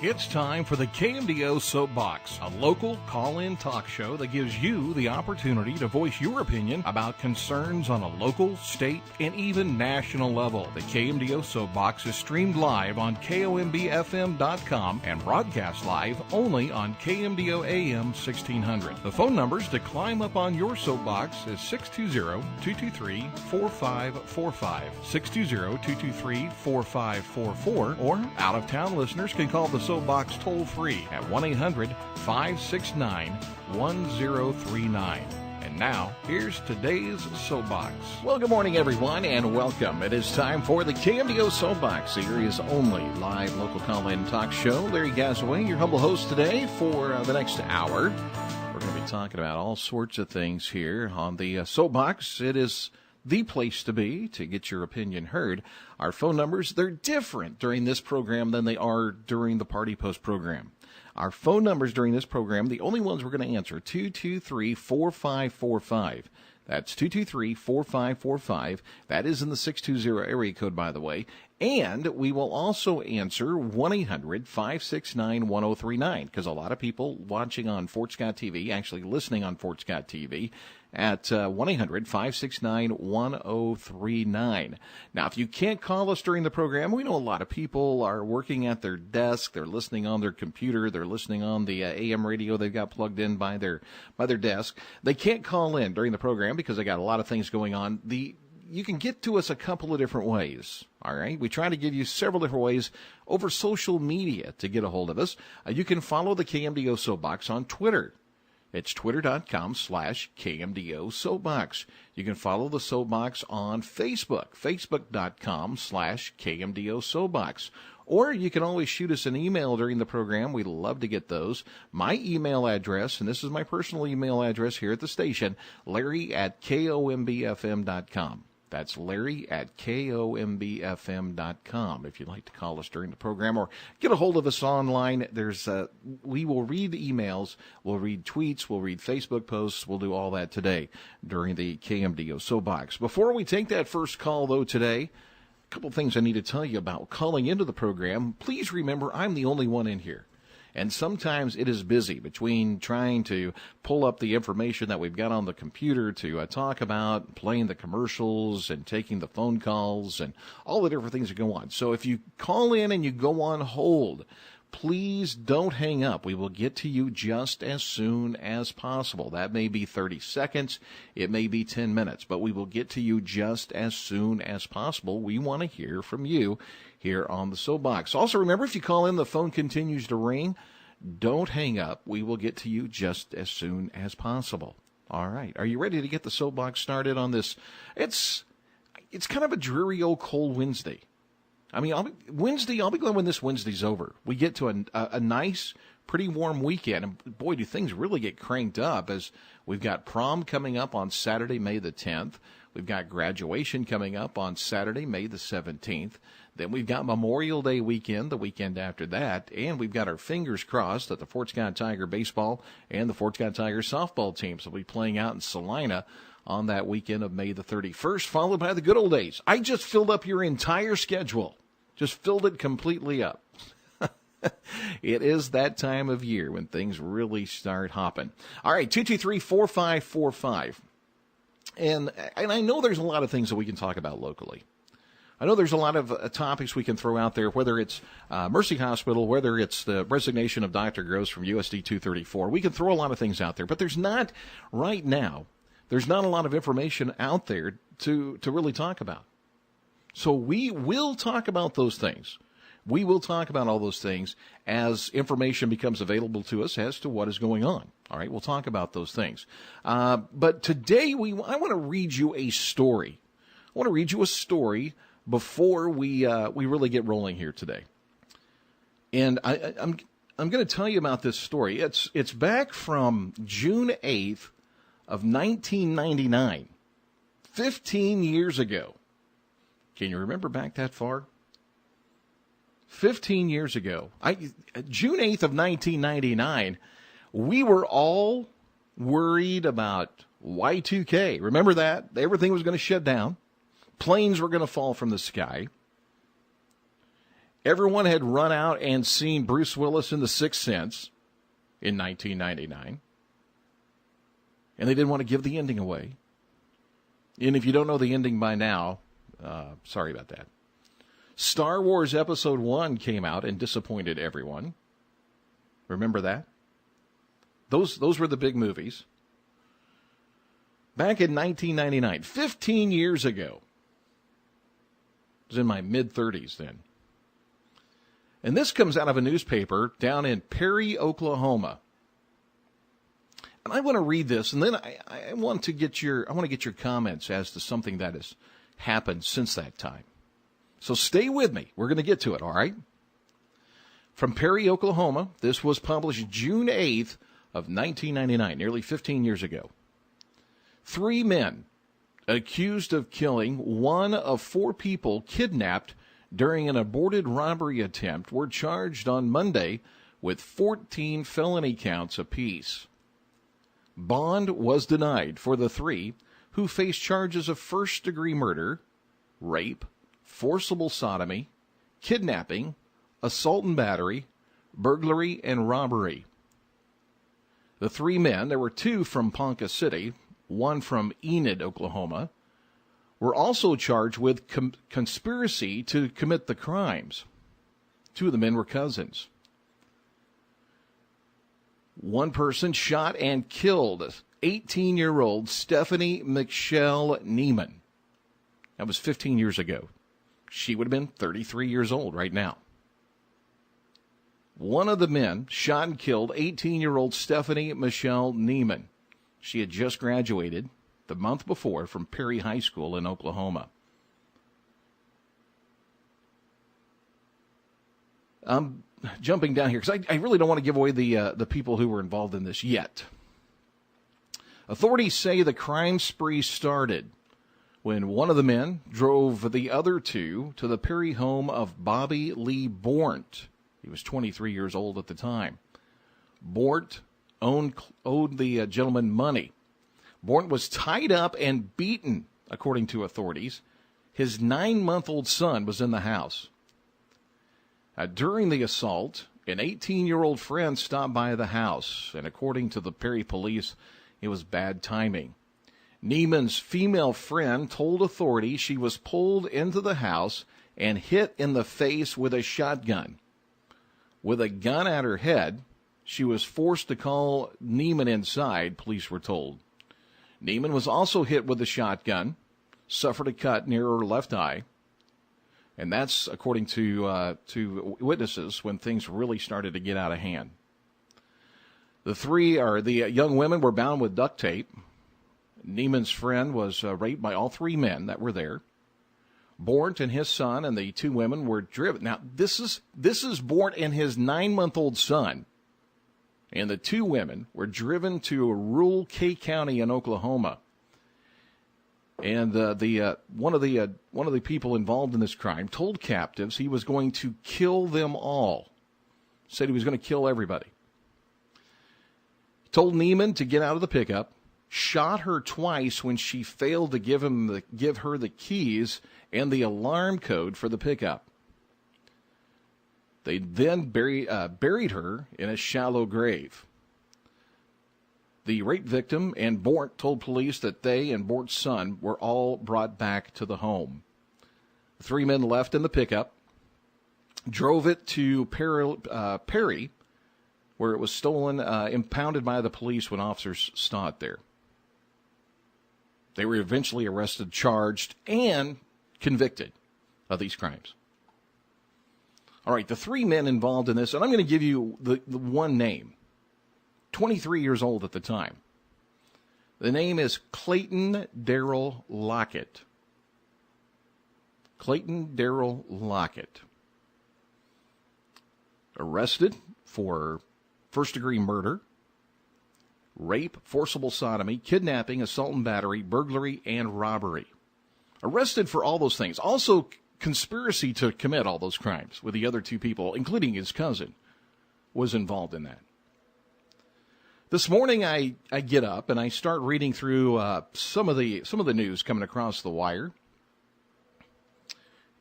It's time for the KMDO Soapbox, a local call-in talk show that gives you the opportunity to voice your opinion about concerns on a local, state, and even national level. The KMDO Soapbox is streamed live on KOMB-FM.com and broadcast live only on KMDO AM 1600. The phone numbers to climb up on your soapbox is 620-223-4545, 620-223-4544, or out-of-town listeners can call the Soapbox toll-free at 1-800-569-1039. And now, here's today's Soapbox. Well, good morning, everyone, and welcome. It is time for the KMDO Soapbox, the area's only live local call-in talk show. Larry Gasaway, your humble host today for the next hour. We're going to be talking about all sorts of things here on the Soapbox. It is the place to be to get your opinion heard. Our phone numbers, they're different during this program than they are during the Party Post program. Our phone numbers during this program, the only ones we're going to answer, 223-4545. That's 223-4545. That is in the 620 area code, by the way. And we will also answer 1-800-569-1039, because a lot of people watching on Fort Scott TV, actually listening on Fort Scott TV, at 1-800-569-1039. Now, if you can't call us during the program, we know a lot of people are working at their desk, they're listening on their computer, they're listening on the AM radio they've got plugged in by their desk. They can't call in during the program because they got a lot of things going on. You can get to us a couple of different ways, all right? We try to give you several different ways over social media to get a hold of us. You can follow the KMDO Soapbox on Twitter. It's twitter.com/KMDO Soapbox. You can follow the Soapbox on Facebook, facebook.com/KMDO Soapbox. Or you can always shoot us an email during the program. We'd love to get those. My email address, and this is my personal email address here at the station, Larry@KOMB-FM.com. That's Larry@KOMB-FM.com if you'd like to call us during the program or get a hold of us online. We will read emails, we'll read tweets, we'll read Facebook posts, we'll do all that today during the KMDO Soapbox. Before we take that first call, though, today, a couple things I need to tell you about calling into the program. Please remember, I'm the only one in here. And sometimes it is busy between trying to pull up the information that we've got on the computer to talk about, playing the commercials and taking the phone calls and all the different things that go on. So if you call in and you go on hold, please don't hang up. We will get to you just as soon as possible. That may be 30 seconds. It may be 10 minutes, but we will get to you just as soon as possible. We want to hear from you here on the Soapbox. Also, remember, if you call in, the phone continues to ring. Don't hang up. We will get to you just as soon as possible. All right. Are you ready to get the Soapbox started on this? It's kind of a dreary old cold Wednesday. I mean, I'll be glad when this Wednesday's over. We get to a nice, pretty warm weekend. And boy, do things really get cranked up as we've got prom coming up on Saturday, May the 10th. We've got graduation coming up on Saturday, May the 17th. Then we've got Memorial Day weekend, the weekend after that. And we've got our fingers crossed that the Fort Scott Tiger baseball and the Fort Scott Tiger softball teams will be playing out in Salina on that weekend of May the 31st, followed by the good old days. I just filled up your entire schedule. Just filled it completely up. It is that time of year when things really start hopping. All right, 223-4545. And I know there's a lot of things that we can talk about locally. I know there's a lot of topics we can throw out there, whether it's Mercy Hospital, whether it's the resignation of Dr. Gross from USD 234. We can throw a lot of things out there, but there's not a lot of information out there to really talk about. So we will talk about those things. We will talk about all those things as information becomes available to us as to what is going on. All right, we'll talk about those things. But today I want to read you a story. I want to read you a story before we really get rolling here today. And I'm going to tell you about this story. It's back from June 8th of 1999, 15 years ago. Can you remember back that far? 15 years ago. June 8th of 1999, we were all worried about Y2K. Remember that? Everything was going to shut down. Planes were going to fall from the sky. Everyone had run out and seen Bruce Willis in The Sixth Sense in 1999. And they didn't want to give the ending away. And if you don't know the ending by now, sorry about that. Star Wars Episode 1 came out and disappointed everyone. Remember that? Those were the big movies. Back in 1999, 15 years ago. I was in my mid-30s then. And this comes out of a newspaper down in Perry, Oklahoma. And I want to read this, and then I want to get your comments as to something that has happened since that time. So stay with me. We're going to get to it, all right? From Perry, Oklahoma, this was published June 8th of 1999, nearly 15 years ago. 3 men accused of killing one of 4 people kidnapped during an aborted robbery attempt were charged on Monday with 14 felony counts apiece. Bond was denied for the 3 who faced charges of first-degree murder, rape, forcible sodomy, kidnapping, assault and battery, burglary, and robbery. The 3 men, there were 2 from Ponca City, 1 from Enid, Oklahoma, were also charged with conspiracy to commit the crimes. 2 of the men were cousins. One person shot and killed 18-year-old Stephanie Michelle Neiman. That was 15 years ago. She would have been 33 years old right now. One of the men shot and killed 18-year-old Stephanie Michelle Neiman. She had just graduated the month before from Perry High School in Oklahoma. I'm jumping down here because I really don't want to give away the people who were involved in this yet. Authorities say the crime spree started when one of the men drove the other 2 to the Perry home of Bobby Lee Bornt. He was 23 years old at the time. Bornt owed the gentleman money. Bornt was tied up and beaten, according to authorities. His 9-month-old son was in the house. During the assault, an 18-year-old friend stopped by the house, and according to the Perry police, it was bad timing. Neiman's female friend told authorities she was pulled into the house and hit in the face with a shotgun. With a gun at her head, she was forced to call Neiman inside, police were told. Neiman was also hit with a shotgun, suffered a cut near her left eye, and that's according to witnesses when things really started to get out of hand. The young women were bound with duct tape. Neiman's friend was raped by all 3 men that were there. Bornt and his son and the 2 women were driven. Now, this is Bornt and his 9-month-old son. And the 2 women were driven to rural K County in Oklahoma. And one of the people involved in this crime told captives he was going to kill them all. Said he was going to kill everybody. He told Neiman to get out of the pickup. Shot her twice when she failed to give her the keys and the alarm code for the pickup. They then buried her in a shallow grave. The rape victim and Bornt told police that they and Bort's son were all brought back to the home. The 3 men left in the pickup, drove it to Perry, where it was stolen, impounded by the police when officers saw it there. They were eventually arrested, charged, and convicted of these crimes. All right, the 3 men involved in this, and I'm going to give you the one name, 23 years old at the time. The name is Clayton Darrell Lockett. Clayton Darrell Lockett. Arrested for first-degree murder, rape, forcible sodomy, kidnapping, assault and battery, burglary, and robbery. Arrested for all those things. Also, conspiracy to commit all those crimes with the other 2 people, including his cousin, was involved in that. This morning, I get up and I start reading through some of the news coming across the wire,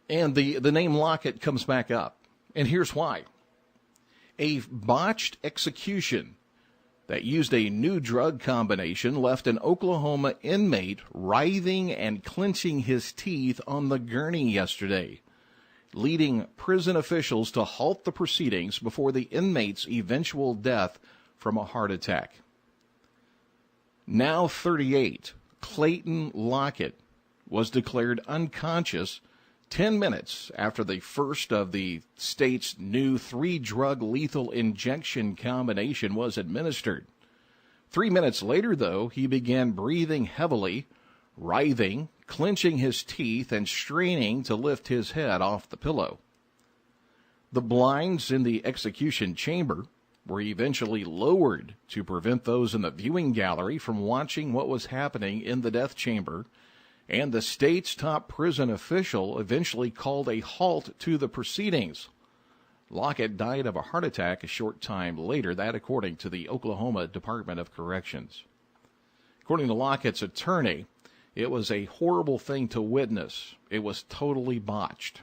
and the name Lockett comes back up. And here's why. A botched execution that used a new drug combination left an Oklahoma inmate writhing and clenching his teeth on the gurney yesterday, leading prison officials to halt the proceedings before the inmate's eventual death from a heart attack. Now 38, Clayton Lockett was declared unconscious 10 minutes after the first of the state's new 3-drug lethal injection combination was administered. 3 minutes later, though, he began breathing heavily, writhing, clenching his teeth, and straining to lift his head off the pillow. The blinds in the execution chamber were eventually lowered to prevent those in the viewing gallery from watching what was happening in the death chamber, and the state's top prison official eventually called a halt to the proceedings. Lockett died of a heart attack a short time later, that according to the Oklahoma Department of Corrections. According to Lockett's attorney, it was a horrible thing to witness. It was totally botched.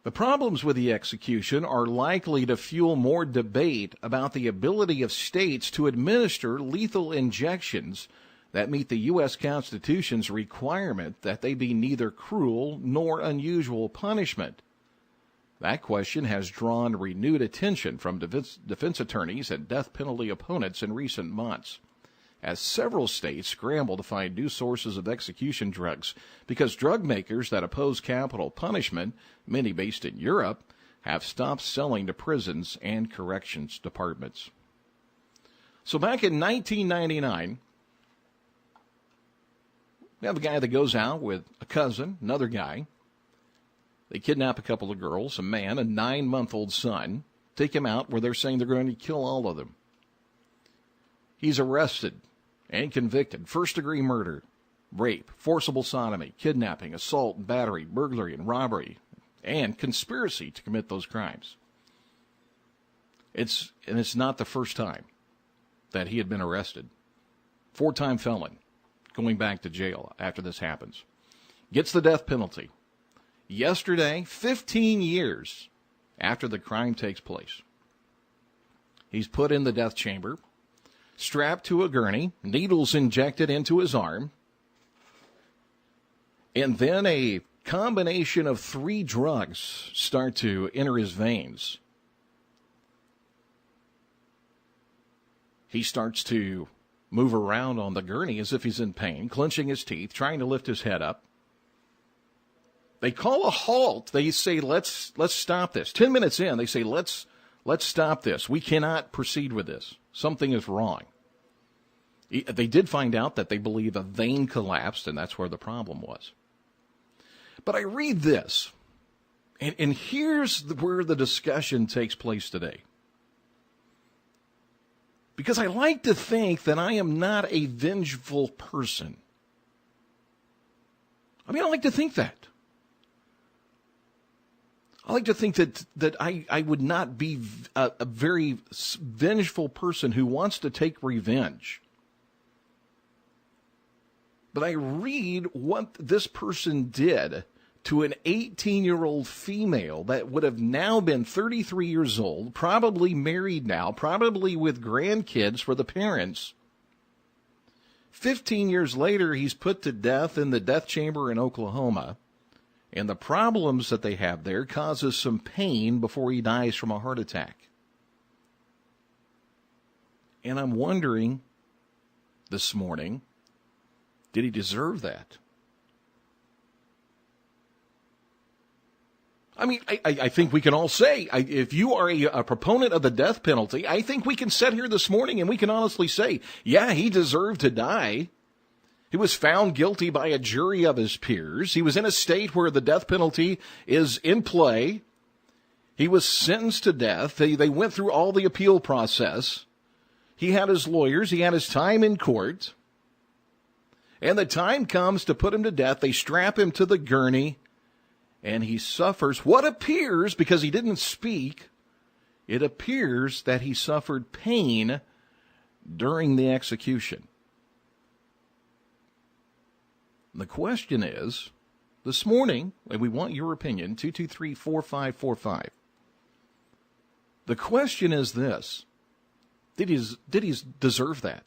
The problems with the execution are likely to fuel more debate about the ability of states to administer lethal injections that meet the U.S. Constitution's requirement that they be neither cruel nor unusual punishment. That question has drawn renewed attention from defense attorneys and death penalty opponents in recent months, as several states scramble to find new sources of execution drugs because drug makers that oppose capital punishment, many based in Europe, have stopped selling to prisons and corrections departments. So back in 1999, we have a guy that goes out with a cousin, another guy. They kidnap a couple of girls, a man, a 9-month-old son, take him out where they're saying they're going to kill all of them. He's arrested and convicted. First-degree murder, rape, forcible sodomy, kidnapping, assault, battery, burglary, and robbery, and conspiracy to commit those crimes. It's not the first time that he had been arrested. 4-time felon, going back to jail after this happens. Gets the death penalty. Yesterday, 15 years after the crime takes place, he's put in the death chamber, strapped to a gurney, needles injected into his arm, and then a combination of 3 drugs start to enter his veins. He starts to move around on the gurney as if he's in pain, clenching his teeth, trying to lift his head up. They call a halt. They say, let's stop this. 10 minutes in, they say, let's stop this. We cannot proceed with this. Something is wrong. They did find out that they believe a vein collapsed, and that's where the problem was. But I read this, and here's where the discussion takes place today. Because I like to think that I am not a vengeful person. I like to think that. I like to think that I would not be a very vengeful person who wants to take revenge. But I read what this person did to an 18-year-old female that would have now been 33 years old, probably married now, probably with grandkids for the parents. 15 years later, he's put to death in the death chamber in Oklahoma. And the problems that they have there causes some pain before he dies from a heart attack. And I'm wondering this morning, did he deserve that? I think we can all say, if you are a proponent of the death penalty, I think we can sit here this morning and we can honestly say, yeah, he deserved to die. He was found guilty by a jury of his peers. He was in a state where the death penalty is in play. He was sentenced to death. They went through all the appeal process. He had his lawyers. He had his time in court. And the time comes to put him to death. They strap him to the gurney, and he suffers what appears, because he didn't speak, it appears that he suffered pain during the execution. The question is, this morning, and we want your opinion, 223-4545. The question is this: Did he deserve that?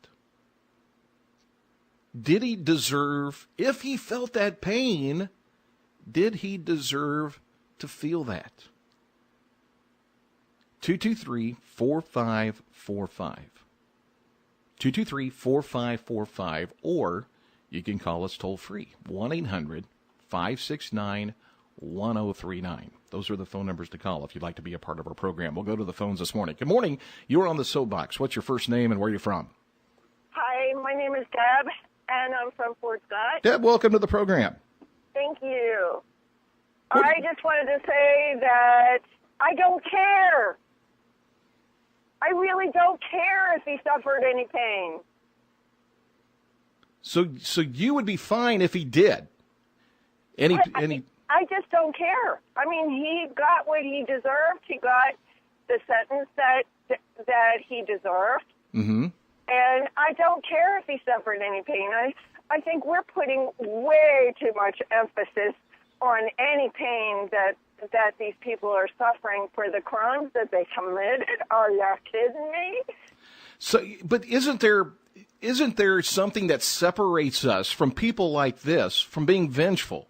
Did he deserve, if he felt that pain, did he deserve to feel that? 223-4545. 223-4545, or you can call us toll free, 1-800-569-1039. Those are the phone numbers to call if you'd like to be a part of our program. We'll go to the phones this morning. Good morning. You're on the Soapbox. What's your first name and where are you from? Hi, my name is Deb, and I'm from Fort Scott. Deb, welcome to the program. Thank you. I just wanted to say that I don't care. I really don't care if he suffered any pain. So you would be fine if he did. I just don't care. I mean, he got what he deserved. He got the sentence that he deserved. Mm-hmm. And I don't care if he suffered any pain. I think we're putting way too much emphasis on any pain that these people are suffering for the crimes that they committed. Are you kidding me? So, but isn't there something that separates us from people like this, from being vengeful,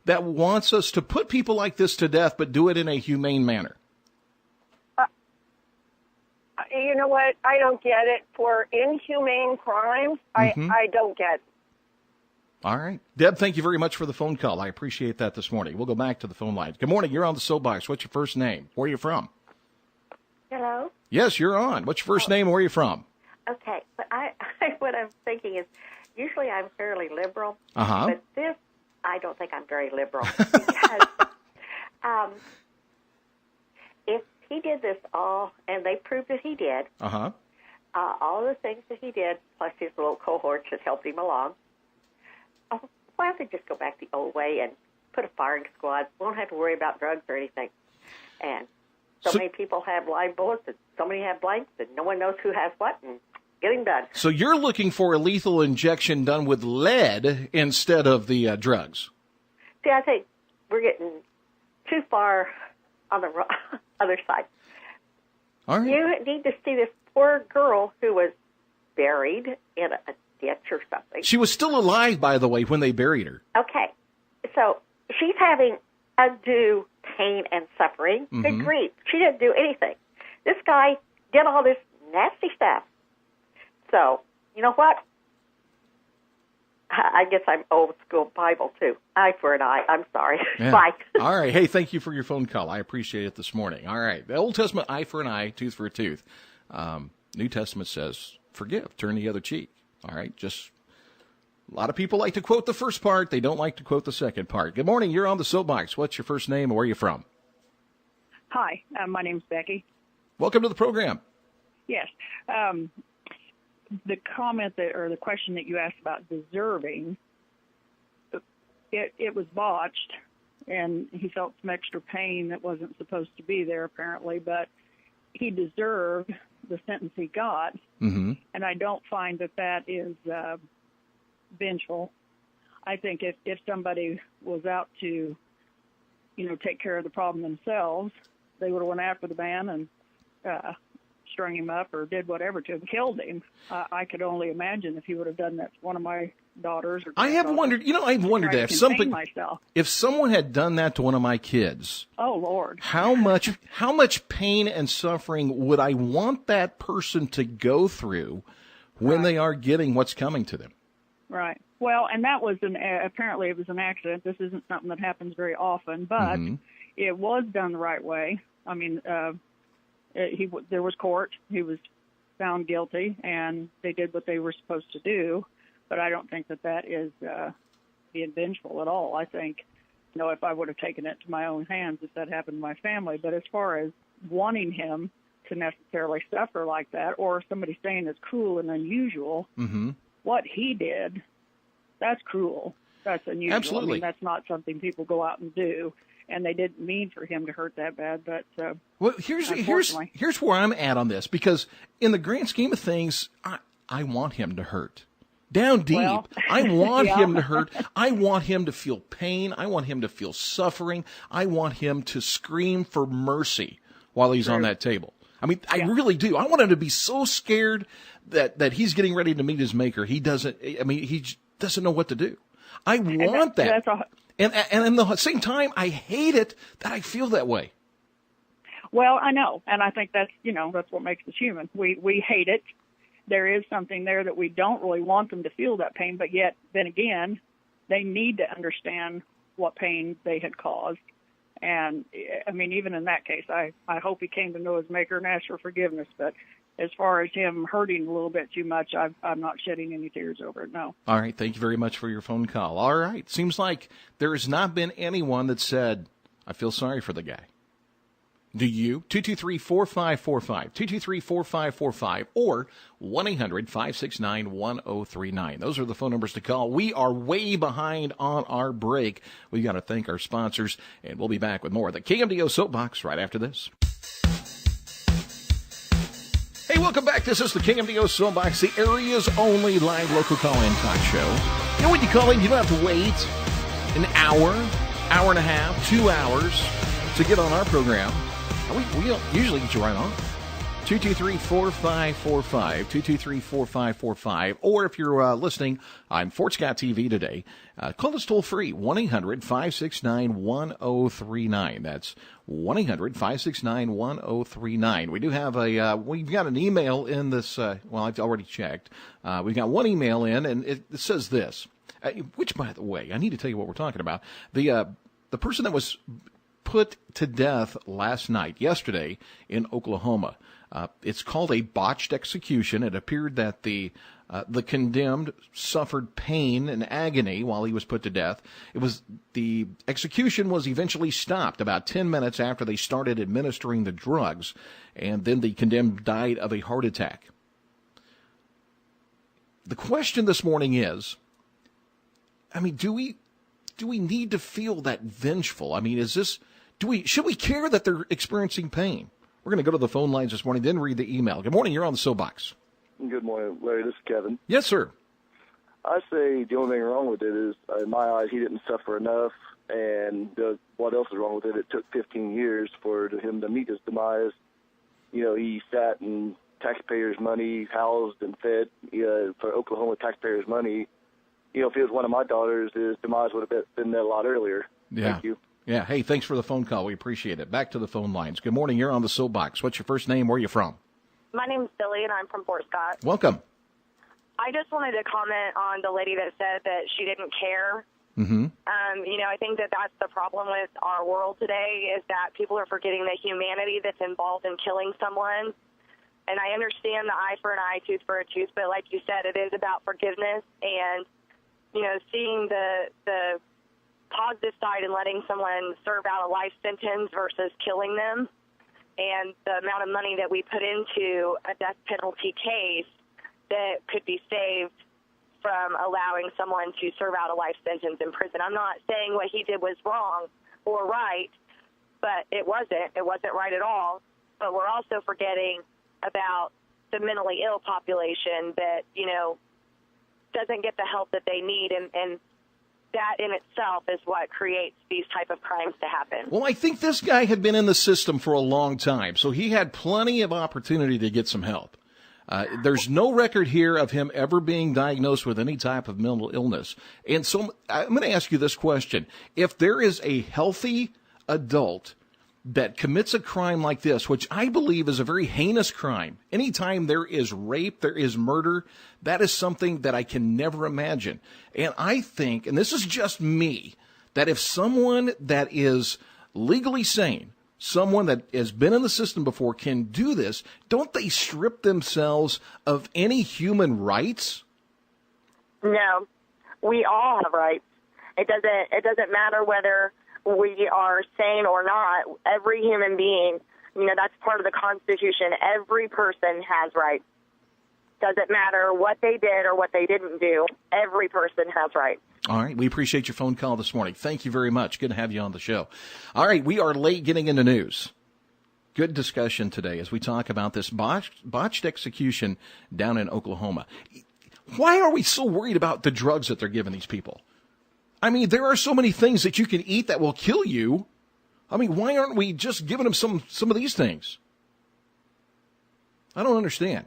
that wants us to put people like this to death, but do it in a humane manner? You know what? I don't get it. For inhumane crimes, I don't get it. All right. Deb, thank you very much for the phone call. I appreciate that this morning. We'll go back to the phone lines. Good morning. You're on the Soapbox. What's your first name? Where are you from? Hello? Yes, you're on. What's your first name and where are you from? Okay. But what I'm thinking is, usually I'm fairly liberal. Uh-huh. But this, I don't think I'm very liberal. Because if he did this all, and they proved that he did, uh-huh, all the things that he did, plus his little cohorts that helped him along, why don't they just go back the old way and put a firing squad? Won't have to worry about drugs or anything. And so many people have live bullets, and so many have blanks, and no one knows who has what, and get him done. So you're looking for a lethal injection done with lead instead of the drugs? See, I think we're getting too far on the other side. All right. You need to see this poor girl who was buried in a ditch or something. She was still alive, by the way, when they buried her. Okay. So she's having undue pain and suffering. Mm-hmm. Good grief. She didn't do anything. This guy did all this nasty stuff. So, you know what? I guess I'm old school Bible, too. Eye for an eye. I'm sorry. Yeah. Bye. All right. Hey, thank you for your phone call. I appreciate it this morning. All right. The Old Testament, eye for an eye, tooth for a tooth. New Testament says, forgive, turn the other cheek. All right. Just a lot of people like to quote the first part. They don't like to quote the second part. Good morning. You're on the Soapbox. What's your first name and where are you from? Hi. My name's Becky. Welcome to the program. Yes. The comment or the question that you asked about deserving, it was botched, and he felt some extra pain that wasn't supposed to be there, apparently, but he deserved the sentence he got, mm-hmm. and I don't find that is vengeful. I think if somebody was out to, take care of the problem themselves, they would have went after the man and strung him up or did whatever to him, killed him. I could only imagine if he would have done that to one of my daughters. Or I have wondered, I've wondered if someone had done that to one of my kids. Oh, Lord. How much pain and suffering would I want that person to go through when they are getting what's coming to them? Right. Well, and that was apparently it was an accident. This isn't something that happens very often, but mm-hmm. it was done the right way. I mean, there was court. He was found guilty, and they did what they were supposed to do. But I don't think that is being vengeful at all. I think, if I would have taken it to my own hands if that happened to my family. But as far as wanting him to necessarily suffer like that, or somebody saying it's cruel and unusual, mm-hmm. what he did, that's cruel. That's unusual. Absolutely. I mean, that's not something people go out and do. And they didn't mean for him to hurt that bad, but well, here's where I'm at on this, because in the grand scheme of things, I want him to hurt. down deep. Well, I want yeah. him to hurt. I want him to feel pain. I want him to feel suffering. I want him to scream for mercy while he's on that table. I mean, I really do. I want him to be so scared that he's getting ready to meet his maker. He doesn't know what to do. I want that. And at the same time, I hate it that I feel that way. Well, I know. And I think that's what makes us human. We hate it. There is something there that we don't really want them to feel that pain, but yet, then again, they need to understand what pain they had caused. And, I mean, even in that case, I hope he came to know his maker and asked for forgiveness. But as far as him hurting a little bit too much, I'm not shedding any tears over it, no. All right. Thank you very much for your phone call. All right. Seems like there has not been anyone that said, I feel sorry for the guy. Do you? 223-4545, 223-4545, or 1-800-569-1039. Those are the phone numbers to call. We are way behind on our break. We've got to thank our sponsors, and we'll be back with more of the KMDO Soapbox right after this. Hey, welcome back. This is the KMDO Soapbox, the area's only live local call-in talk show. You know, when you call in, you don't have to wait an hour, hour and a half, 2 hours to get on our program. We usually get you right on. 223-4545, 223-4545. Or if you're listening on Fort Scott TV today, call us toll free, 1-800-569-1039. That's 1-800-569-1039. We do have we've got an email in this, I've already checked. We've got one email in, and it says this, which, by the way, I need to tell you what we're talking about. The person that was put to death yesterday in Oklahoma. It's called a botched execution. It appeared that the condemned suffered pain and agony while he was put to death. The execution was eventually stopped about 10 minutes after they started administering the drugs, and then the condemned died of a heart attack. The question this morning is, I mean, do we need to feel that vengeful? I mean, should we care that they're experiencing pain? We're going to go to the phone lines this morning, then read the email. Good morning. You're on the Soapbox. Good morning, Larry. This is Kevin. Yes, sir. I say the only thing wrong with it is, in my eyes, he didn't suffer enough. And what else is wrong with it? It took 15 years for him to meet his demise. You know, he sat in taxpayers' money, housed and fed for Oklahoma taxpayers' money. You know, if it was one of my daughters, his demise would have been there a lot earlier. Yeah. Thank you. Yeah. Hey, thanks for the phone call. We appreciate it. Back to the phone lines. Good morning. You're on the Soapbox. What's your first name? Where are you from? My name's Billy, and I'm from Fort Scott. Welcome. I just wanted to comment on the lady that said that she didn't care. Mm-hmm. I think that that's the problem with our world today, is that people are forgetting the humanity that's involved in killing someone. And I understand the eye for an eye, tooth for a tooth, but like you said, it is about forgiveness and, seeing the positive side and letting someone serve out a life sentence versus killing them, and the amount of money that we put into a death penalty case that could be saved from allowing someone to serve out a life sentence in prison. I'm not saying what he did was wrong or right, but it wasn't. It wasn't right at all. But we're also forgetting about the mentally ill population that, doesn't get the help that they need, and that in itself is what creates these type of crimes to happen. Well, I think this guy had been in the system for a long time, so he had plenty of opportunity to get some help. There's no record here of him ever being diagnosed with any type of mental illness. And so I'm going to ask you this question. If there is a healthy adult that commits a crime like this, which I believe is a very heinous crime, anytime there is rape, there is murder, that is something that I can never imagine. And I think, and this is just me, that if someone that is legally sane, someone that has been in the system before can do this, don't they strip themselves of any human rights? No, we all have rights. It doesn't matter whether we are sane or not. Every human being, that's part of the Constitution. Every person has rights. Doesn't matter what they did or what they didn't do. Every person has rights. All right. We appreciate your phone call this morning. Thank you very much. Good to have you on the show. All right. We are late getting into news. Good discussion today as we talk about this botched execution down in Oklahoma. Why are we so worried about the drugs that they're giving these people? I mean, there are so many things that you can eat that will kill you. I mean, why aren't we just giving them some of these things? I don't understand.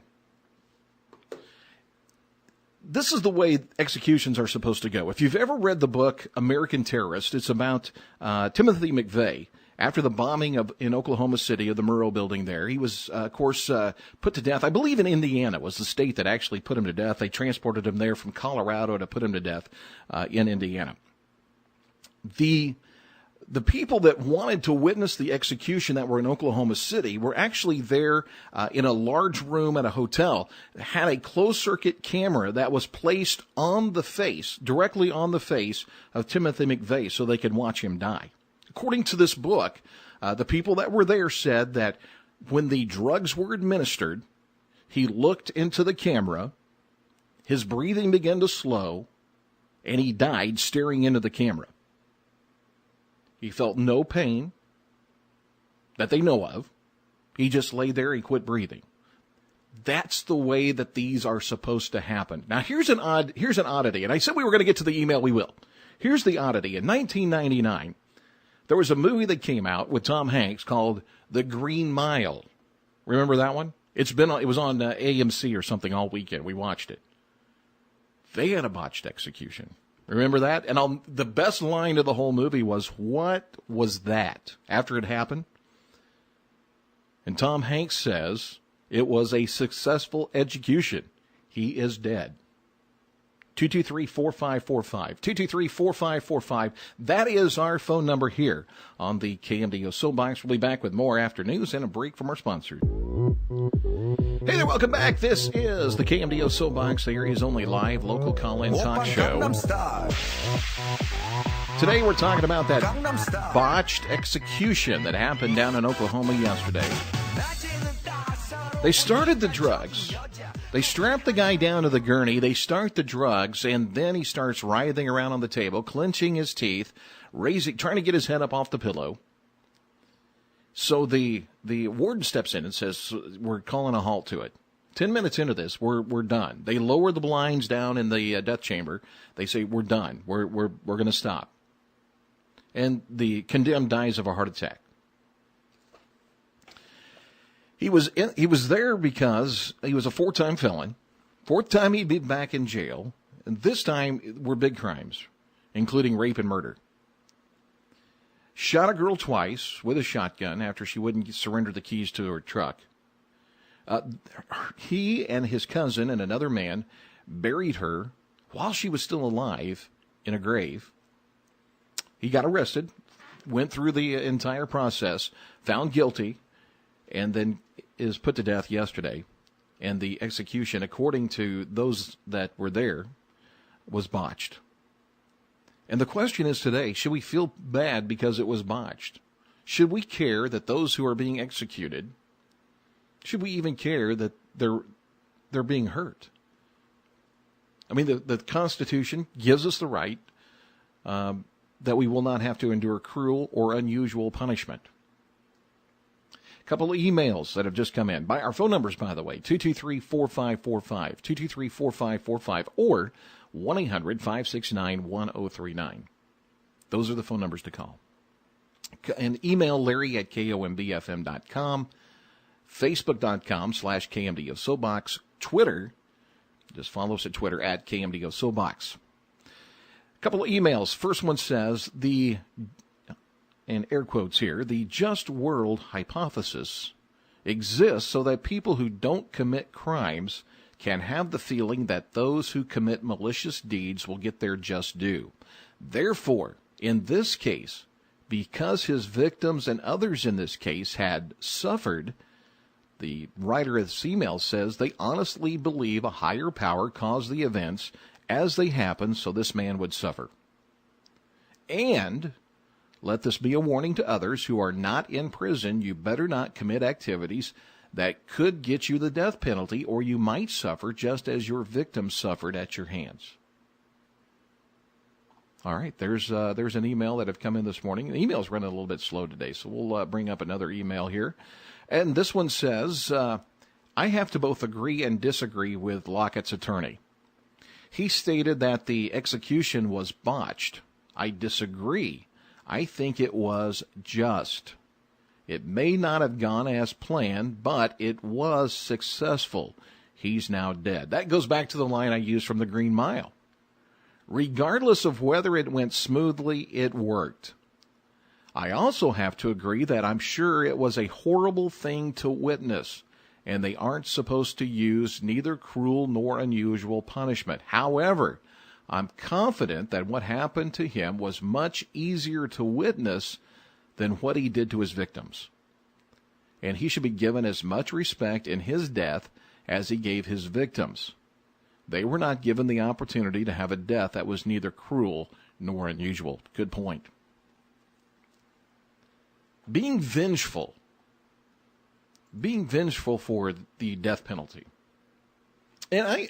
This is the way executions are supposed to go. If you've ever read the book American Terrorist, it's about Timothy McVeigh. After the bombing in Oklahoma City of the Murrow building there, he was, of course, put to death. I believe in Indiana was the state that actually put him to death. They transported him there from Colorado to put him to death in Indiana. The people that wanted to witness the execution that were in Oklahoma City were actually there in a large room at a hotel, had a closed-circuit camera that was placed on the face, directly on the face of Timothy McVeigh so they could watch him die. According to this book, the people that were there said that when the drugs were administered, he looked into the camera, his breathing began to slow, and he died staring into the camera. He felt no pain that they know of. He just lay there and quit breathing. That's the way that these are supposed to happen. Now, here's an oddity, and I said we were going to get to the email. We will. Here's the oddity. In 1999, there was a movie that came out with Tom Hanks called The Green Mile. Remember that one? It was on AMC or something all weekend. We watched it. They had a botched execution. Remember that? And the best line of the whole movie was, "What was that?" After it happened. And Tom Hanks says, "It was a successful execution. He is dead." 223-4545. 223-4545. That is our phone number here on the KMDO Soapbox. We'll be back with more after news and a break from our sponsors. Hey there, welcome back. This is the KMDO Soapbox, the area's only live local call-in talk show. Today we're talking about that botched execution that happened down in Oklahoma yesterday. They started the drugs. They strap the guy down to the gurney, they start the drugs, and then he starts writhing around on the table, clenching his teeth, trying to get his head up off the pillow. So the warden steps in and says, "We're calling a halt to it." 10 minutes into this, we're done. They lower the blinds down in the death chamber. They say, "We're done. We're going to stop." And the condemned dies of a heart attack. He was there because he was a 4-time felon. 4th time he'd been back in jail. And this time were big crimes, including rape and murder. Shot a girl twice with a shotgun after she wouldn't surrender the keys to her truck. He and his cousin and another man buried her while she was still alive in a grave. He got arrested, went through the entire process, found guilty, and then is put to death yesterday. And the execution, according to those that were there, was botched. And the question is today, should we feel bad because it was botched? Should we care that those who are being executed, should we even care that they're being hurt? I mean, the Constitution gives us the right that we will not have to endure cruel or unusual punishment. Couple of emails that have just come in. By our phone numbers, by the way, 223-4545, 223-4545, or 1-800-569-1039. Those are the phone numbers to call. And email Larry at KOMB-FM.com, Facebook.com/KMDO Soapbox, Twitter, just follow us at Twitter at KMDO Soapbox. A couple of emails. First one says, in air quotes here, the just world hypothesis exists so that people who don't commit crimes can have the feeling that those who commit malicious deeds will get their just due. Therefore, in this case, because his victims and others in this case had suffered, the writer of this email says they honestly believe a higher power caused the events as they happened so this man would suffer. And let this be a warning to others who are not in prison. You better not commit activities that could get you the death penalty, or you might suffer just as your victim suffered at your hands. All right, there's an email that have come in this morning. The email's running a little bit slow today, so we'll bring up another email here. And this one says, I have to both agree and disagree with Lockett's attorney. He stated that the execution was botched. I disagree. I think it was just. It may not have gone as planned, but it was successful. He's now dead. That goes back to the line I used from the Green Mile. Regardless of whether it went smoothly, it worked. I also have to agree that I'm sure it was a horrible thing to witness, and they aren't supposed to use neither cruel nor unusual punishment. However, I'm confident that what happened to him was much easier to witness than what he did to his victims. And he should be given as much respect in his death as he gave his victims. They were not given the opportunity to have a death that was neither cruel nor unusual. Good point. Being vengeful for the death penalty. And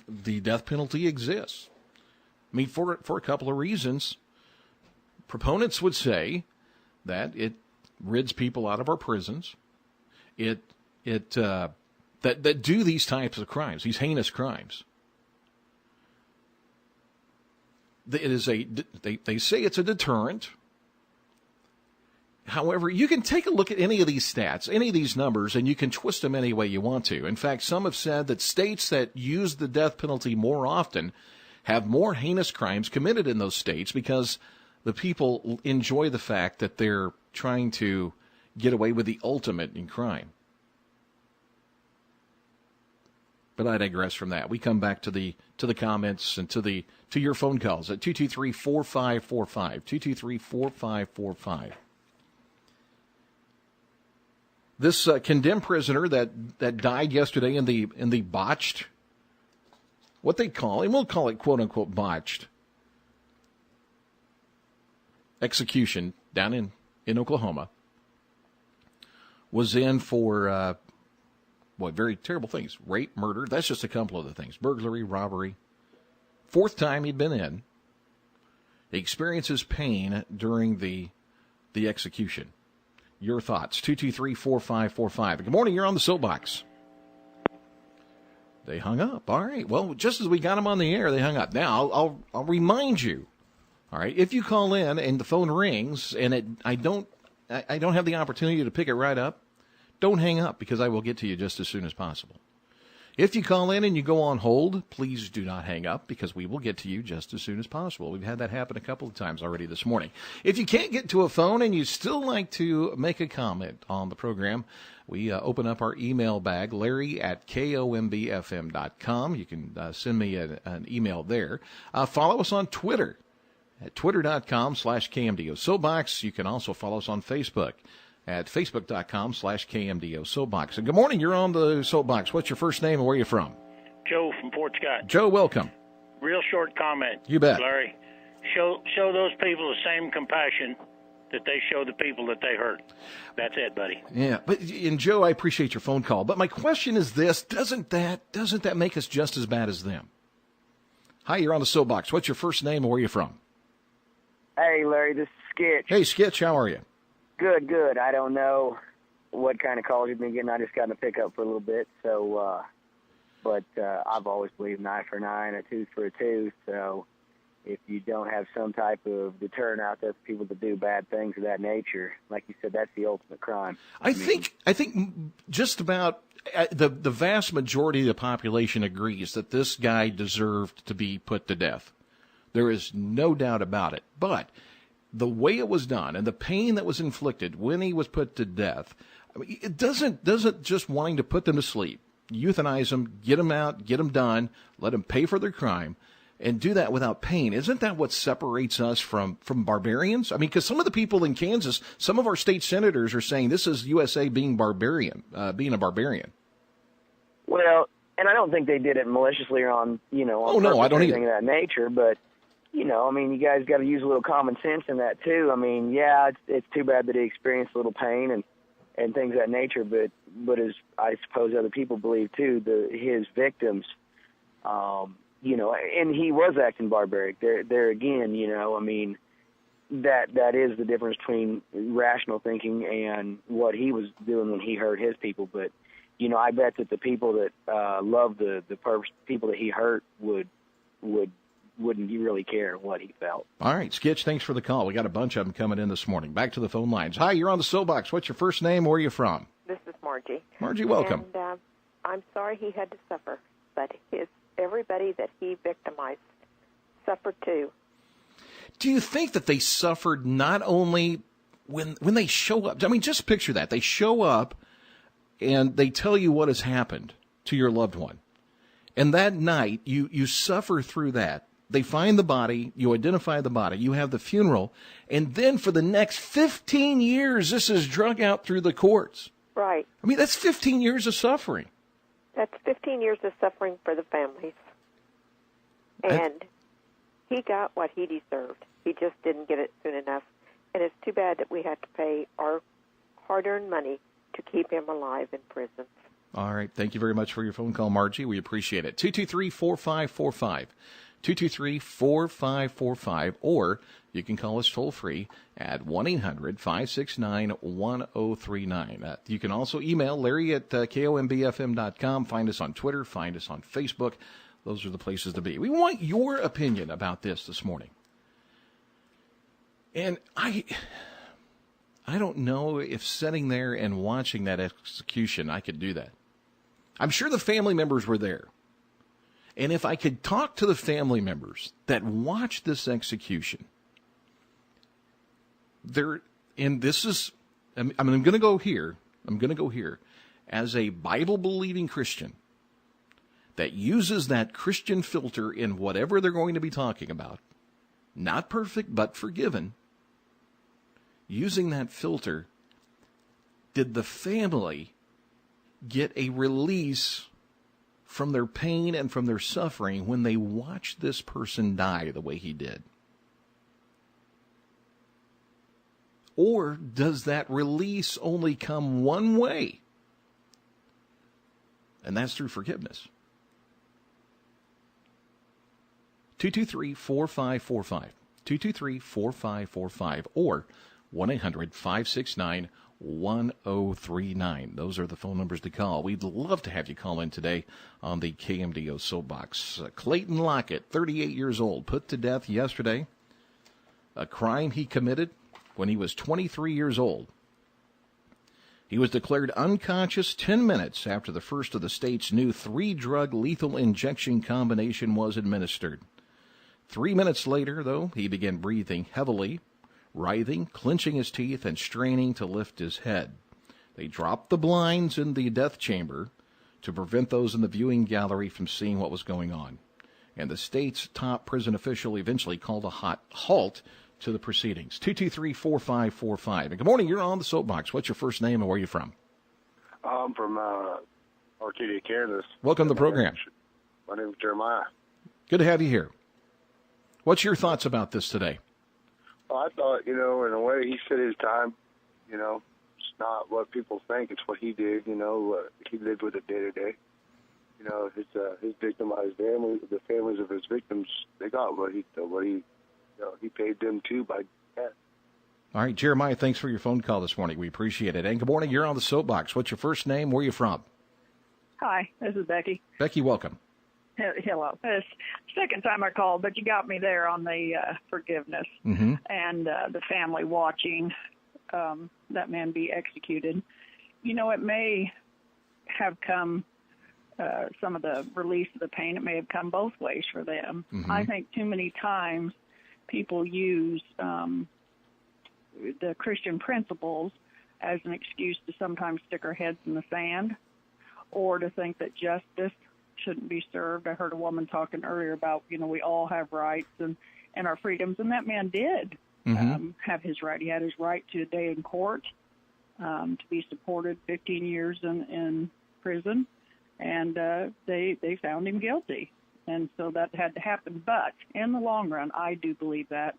the death penalty exists. I mean, for a couple of reasons. Proponents would say that it rids people out of our prisons. That do these types of crimes, these heinous crimes. They say it's a deterrent. However, you can take a look at any of these stats, any of these numbers, and you can twist them any way you want to. In fact, some have said that states that use the death penalty more often have more heinous crimes committed in those states because the people enjoy the fact that they're trying to get away with the ultimate in crime. But I digress from that. We come back to the comments and to your phone calls at 223-4545, 223-4545. This condemned prisoner that died yesterday in the botched, what they call, and we'll call it quote unquote botched, execution down in Oklahoma, was in for very terrible things. Rape, murder, that's just a couple of the things. Burglary, robbery. Fourth time he'd been in. He experiences pain during the execution. Your thoughts, 223-4545. Good morning, you're on the Soapbox. They hung up. All right. Well, just as we got them on the air, they hung up. Now, I'll remind you, all right, if you call in and the phone rings and I don't have the opportunity to pick it right up, don't hang up because I will get to you just as soon as possible. If you call in and you go on hold, please do not hang up because we will get to you just as soon as possible. We've had that happen a couple of times already this morning. If you can't get to a phone and you still like to make a comment on the program, we open up our email bag, larry@KOMB-FM.com. You can send me an email there. Follow us on Twitter at twitter.com/KMDO Soapbox. You can also follow us on Facebook at facebook.com/KMDO Soapbox. And good morning, you're on the Soapbox. What's your first name and where are you from? Joe from Port Scott. Joe, welcome. Real short comment. You bet. Larry, show those people the same compassion that they show the people that they hurt. That's it, buddy. Yeah, and Joe, I appreciate your phone call. But my question is this, doesn't that make us just as bad as them? Hi, you're on the Soapbox. What's your first name and where are you from? Hey, Larry, this is Skitch. Hey, Skitch, how are you? Good. I don't know what kind of calls you've been getting. I just got in a pickup for a little bit. So, but I've always believed an eye for an eye and a tooth for a tooth. So if you don't have some type of deterrent out there for people to do bad things of that nature, like you said, that's the ultimate crime. I think just about the vast majority of the population agrees that this guy deserved to be put to death. There is no doubt about it. But the way it was done and the pain that was inflicted when he was put to death, I mean, it doesn't just wanting to put them to sleep, euthanize them, get them out, get them done, let them pay for their crime, and do that without pain. Isn't that what separates us from barbarians? I mean, because some of the people in Kansas, some of our state senators are saying this is USA being a barbarian. Well, and I don't think they did it maliciously or on no, I don't anything of that nature, but I mean, you guys got to use a little common sense in that too. I mean, yeah, it's too bad that he experienced a little pain and things of that nature, but as I suppose other people believe too, his victims, and he was acting barbaric. There again, I mean, that is the difference between rational thinking and what he was doing when he hurt his people. But I bet that the people that love the people that he hurt would wouldn't he really care what he felt. All right, Skitch, thanks for the call. We got a bunch of them coming in this morning. Back to the phone lines. Hi, you're on the Soapbox. What's your first name? Where are you from? This is Margie. Margie, welcome. And I'm sorry he had to suffer, but everybody that he victimized suffered too. Do you think that they suffered not only when they show up? I mean, just picture that. They show up and they tell you what has happened to your loved one. And that night, you suffer through that. They find the body, you identify the body, you have the funeral, and then for the next 15 years, this is drug out through the courts. Right. I mean, that's 15 years of suffering. That's 15 years of suffering for the families. And he got what he deserved. He just didn't get it soon enough. And it's too bad that we had to pay our hard-earned money to keep him alive in prison. All right. Thank you very much for your phone call, Margie. We appreciate it. 223-4545. 223-4545, or you can call us toll-free at 1-800-569-1039. You can also email Larry at KOMB-FM.com. Find us on Twitter. Find us on Facebook. Those are the places to be. We want your opinion about this morning. And I don't know if sitting there and watching that execution, I could do that. I'm sure the family members were there. And if I could talk to the family members that watched this execution, and this is, I'm going to go here. I'm going to go here as a Bible-believing Christian that uses that Christian filter in whatever they're going to be talking about. Not perfect, but forgiven. Using that filter, did the family get a release from their pain and from their suffering when they watched this person die the way he did? Or does that release only come one way? And that's through forgiveness. 223-4545. 223-4545 or 1-800-569-1039. Those are the phone numbers to call. We'd love to have you call in today on the KMDO Soapbox. Clayton Lockett, 38 years old, put to death yesterday. A crime he committed when he was 23 years old. He was declared unconscious 10 minutes after the first of the state's new 3-drug lethal injection combination was administered. 3 minutes later, though, he began breathing heavily, writhing, clenching his teeth, and straining to lift his head. They dropped the blinds in the death chamber to prevent those in the viewing gallery from seeing what was going on. And the state's top prison official eventually called a halt to the proceedings. 223-4545. And good morning, you're on the Soapbox. What's your first name and where are you from? I'm from Arcadia, Kansas. Welcome to the program. My name is Jeremiah. Good to have you here. What's your thoughts about this today? Well, I thought, in a way, he stood his time. It's not what people think; it's what he did. What he lived with it day to day. His victimized family, the families of his victims, they got what he paid them too by death. All right, Jeremiah, thanks for your phone call this morning. We appreciate it. And good morning. You're on the Soapbox. What's your first name? Where are you from? Hi, this is Becky. Becky, welcome. Hello. It's the second time I called, but you got me there on the forgiveness and the family watching that man be executed. It may have come, some of the release of the pain, it may have come both ways for them. Mm-hmm. I think too many times people use the Christian principles as an excuse to sometimes stick our heads in the sand or to think that justice shouldn't be served. I heard a woman talking earlier about, we all have rights and our freedoms, and that man did have his right. He had his right to a day in court, to be supported 15 years in prison, and they found him guilty. And so that had to happen. But in the long run, I do believe that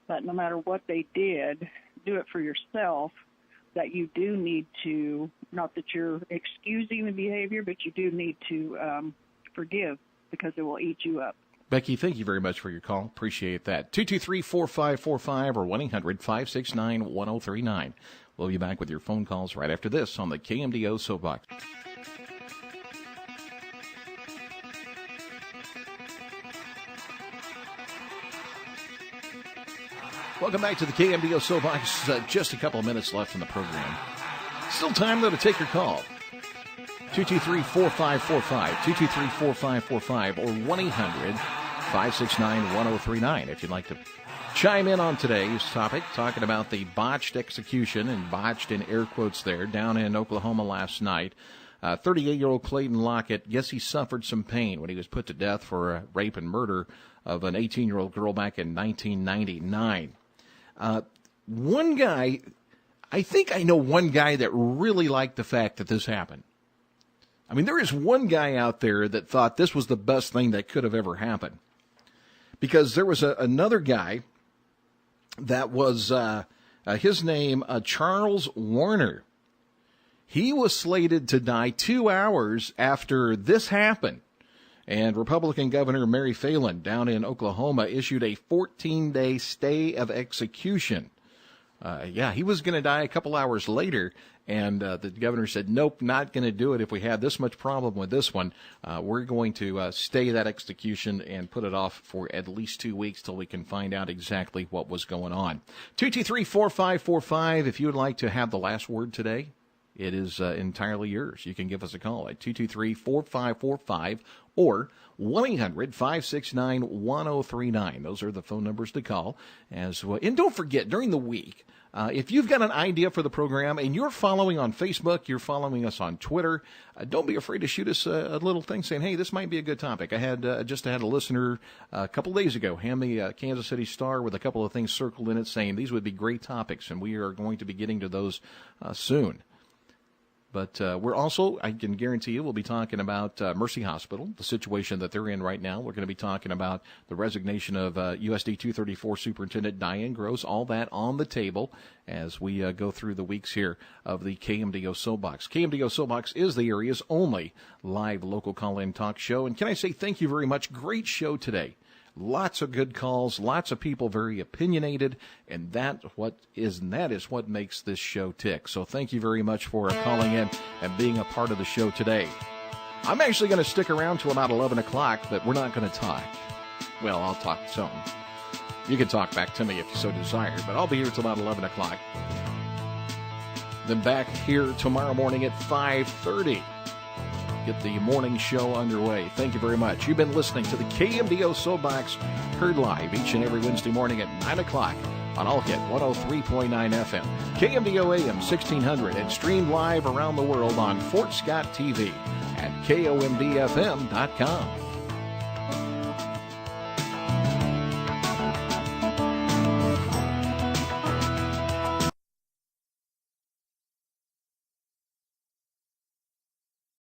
no matter what they did, do it for yourself, that you do need to, not that you're excusing the behavior, but you do need to forgive because it will eat you up. Becky, thank you very much for your call. Appreciate that. 223-4545 or 1-800-569-1039. We'll be back with your phone calls right after this on the KMDO Soapbox. Welcome back to the KMDO Soapbox. Just a couple of minutes left in the program. Still time, though, to take your call. 223-4545, 223-4545, or 1-800-569-1039 if you'd like to chime in on today's topic, talking about the botched execution, and botched in air quotes there, down in Oklahoma last night. 38-year-old Clayton Lockett, yes, he suffered some pain when he was put to death for rape and murder of an 18-year-old girl back in 1999. One guy, I think I know one guy that really liked the fact that this happened. I mean, there is one guy out there that thought this was the best thing that could have ever happened. Because there was another guy that was, his name, Charles Warner. He was slated to die 2 hours after this happened. And Republican Governor Mary Phelan down in Oklahoma issued a 14-day stay of execution. He was going to die a couple hours later, and the governor said, nope, not going to do it. If we had this much problem with this one, we're going to stay that execution and put it off for at least 2 weeks till we can find out exactly what was going on. 223-4545, if you would like to have the last word today, it is entirely yours. You can give us a call at 223-4545 or 1-800-569-1039. Those are the phone numbers to call as well. And don't forget, during the week, if you've got an idea for the program and you're following on Facebook, you're following us on Twitter, don't be afraid to shoot us a little thing saying, hey, this might be a good topic. I had a listener a couple days ago hand me a Kansas City Star with a couple of things circled in it saying these would be great topics, and we are going to be getting to those soon. But we're also, I can guarantee you, we'll be talking about Mercy Hospital, the situation that they're in right now. We're going to be talking about the resignation of USD 234 Superintendent Diane Gross, all that on the table as we go through the weeks here of the KMDO Soapbox. KMDO Soapbox is the area's only live local call-in talk show. And can I say thank you very much? Great show today. Lots of good calls, lots of people very opinionated, and that is what makes this show tick. So thank you very much for calling in and being a part of the show today. I'm actually going to stick around till about 11 o'clock, but we're not going to talk. Well, I'll talk some. You can talk back to me if you so desire, but I'll be here till about 11 o'clock. Then back here tomorrow morning at 5:30. Get the morning show underway. Thank you very much. You've been listening to the KMDO Soapbox, heard live each and every Wednesday morning at 9 o'clock on All Hit 103.9 FM, KMDO AM 1600, and streamed live around the world on Fort Scott TV at KOMB-FM.com.